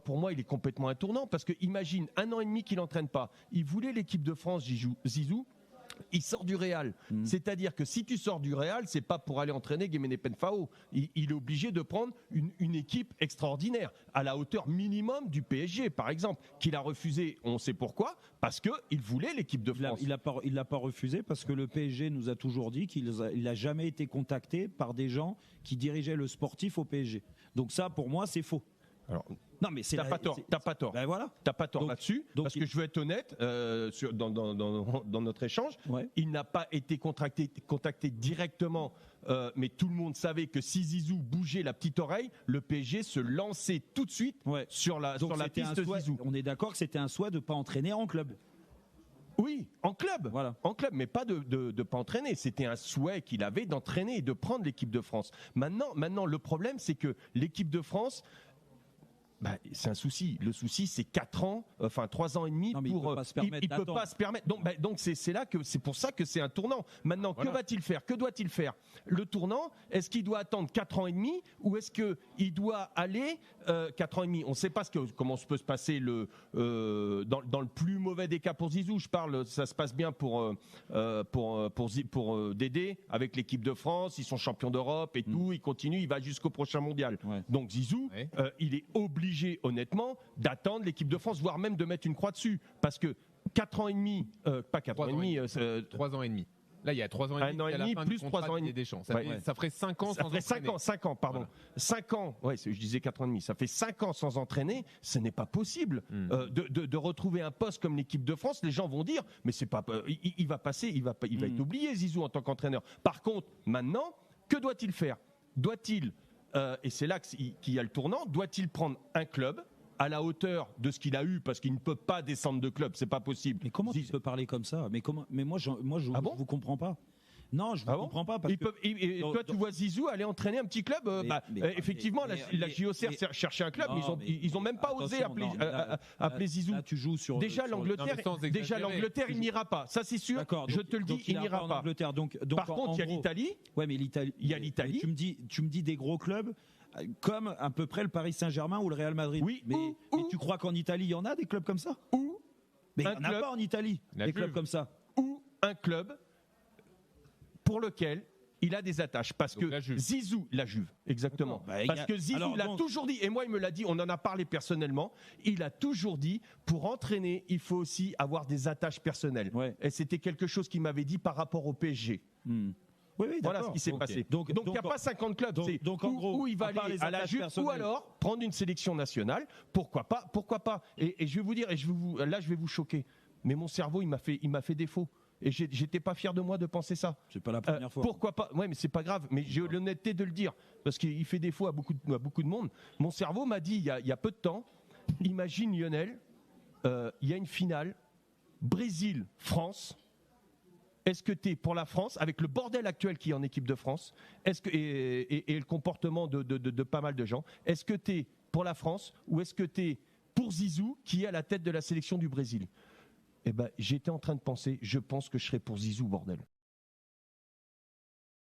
pour moi, il est complètement un tournant parce que imagine 1 an et demi qu'il n'entraîne pas. Il voulait l'équipe de France, Zizou. Il sort du Real. C'est-à-dire que si tu sors du Real, c'est pas pour aller entraîner Guéméné Penfao. Il est obligé de prendre une équipe extraordinaire, à la hauteur minimum du PSG, par exemple, qu'il a refusé. On sait pourquoi, parce qu'il voulait l'équipe de France. Il l'a pas refusé parce que le PSG nous a toujours dit qu'il n'a jamais été contacté par des gens qui dirigeaient le sportif au PSG. Donc ça, pour moi, c'est faux. Alors, non mais t'as pas tort. Ben voilà. T'as pas tort là-dessus. Parce que je veux être honnête dans notre échange, il n'a pas été contacté directement. Mais tout le monde savait que si Zizou bougeait la petite oreille, le PSG se lançait tout de suite sur la piste de Zizou. On est d'accord que c'était un souhait de pas entraîner en club. Oui, en club, mais pas de pas entraîner. C'était un souhait qu'il avait d'entraîner et de prendre l'équipe de France. Maintenant, le problème, c'est que l'équipe de France. C'est un souci. Le souci, c'est 4 ans, enfin 3 ans et demi pour. Il peut pas se permettre. Donc c'est pour ça que c'est un tournant. Maintenant, que va-t-il faire? Que doit-il faire? Le tournant, est-ce qu'il doit attendre 4 ans et demi ou est-ce qu'il doit aller 4 ans et demi? On ne sait pas comment peut se passer dans le plus mauvais des cas pour Zizou. Je parle, ça se passe bien pour Dédé avec l'équipe de France. Ils sont champions d'Europe et tout. Il continue, il va jusqu'au prochain mondial. Donc Zizou, il est obligé honnêtement d'attendre l'équipe de France, voire même de mettre une croix dessus, parce que 4 ans et demi, pas 4 ans et demi, 3 ans et demi. Là, il y a 3 ans et demi, il y a la fin plus 3 ans et demi. Deschamps. Ça ferait 5 ans sans entraîner. 5 ans, pardon. 5 ans, je disais 4 ans et demi. Ça fait 5 ans sans entraîner. Ce n'est pas possible de retrouver un poste comme l'équipe de France. Les gens vont dire, mais c'est pas, il va passer, il va être oublié, Zizou, en tant qu'entraîneur. Par contre, maintenant, que doit-il faire? Doit-il et c'est là qu'il y a le tournant. Doit-il prendre un club à la hauteur de ce qu'il a eu, parce qu'il ne peut pas descendre de club, c'est pas possible. Mais comment tu peux parler comme ça? Mais moi, je vous comprends pas. Non, je ne comprends pas. Parce toi, tu vois Zizou aller entraîner un petit club. Effectivement, la JOCR cherchait un club, mais ils ont même pas osé appeler Zizou. Là, tu joues sur déjà l'Angleterre, il n'ira pas. Ça, c'est sûr. Je te le dis, il n'ira pas. Par contre, il y a l'Italie. Ouais, mais l'Italie. Il y a l'Italie. Tu me dis des gros clubs. Comme à peu près le Paris Saint-Germain ou le Real Madrid. Oui, mais tu crois qu'en Italie, il y en a des clubs comme ça? Mais il n'y en a pas en Italie, des clubs comme ça. Ou un club pour lequel il a des attaches. Parce que Zizou, la Juve, exactement. Parce que Zizou l'a toujours dit, et moi il me l'a dit, on en a parlé personnellement, il a toujours dit, pour entraîner, il faut aussi avoir des attaches personnelles. Et c'était quelque chose qu'il m'avait dit par rapport au PSG. Oui, voilà ce qui s'est passé. Donc il n'y a pas 50 clubs. Donc en gros, où il va aller à la Juve ou alors prendre une sélection nationale. Pourquoi pas. Et je vais vous dire, là je vais vous choquer. Mais mon cerveau il m'a fait défaut. Et j'étais pas fier de moi de penser ça. C'est pas la première fois. Pourquoi pas? Ouais, mais c'est pas grave. Mais j'ai l'honnêteté de le dire parce qu'il fait défaut à beaucoup de monde. Mon cerveau m'a dit il y a peu de temps. Imagine Lionel, il y a une finale Brésil-France. Est-ce que tu es pour la France, avec le bordel actuel qui est en équipe de France, et le comportement de pas mal de gens, est-ce que tu es pour la France ou est-ce que tu es pour Zizou qui est à la tête de la sélection du Brésil? Eh ben, j'étais en train de penser, je pense que je serais pour Zizou, bordel.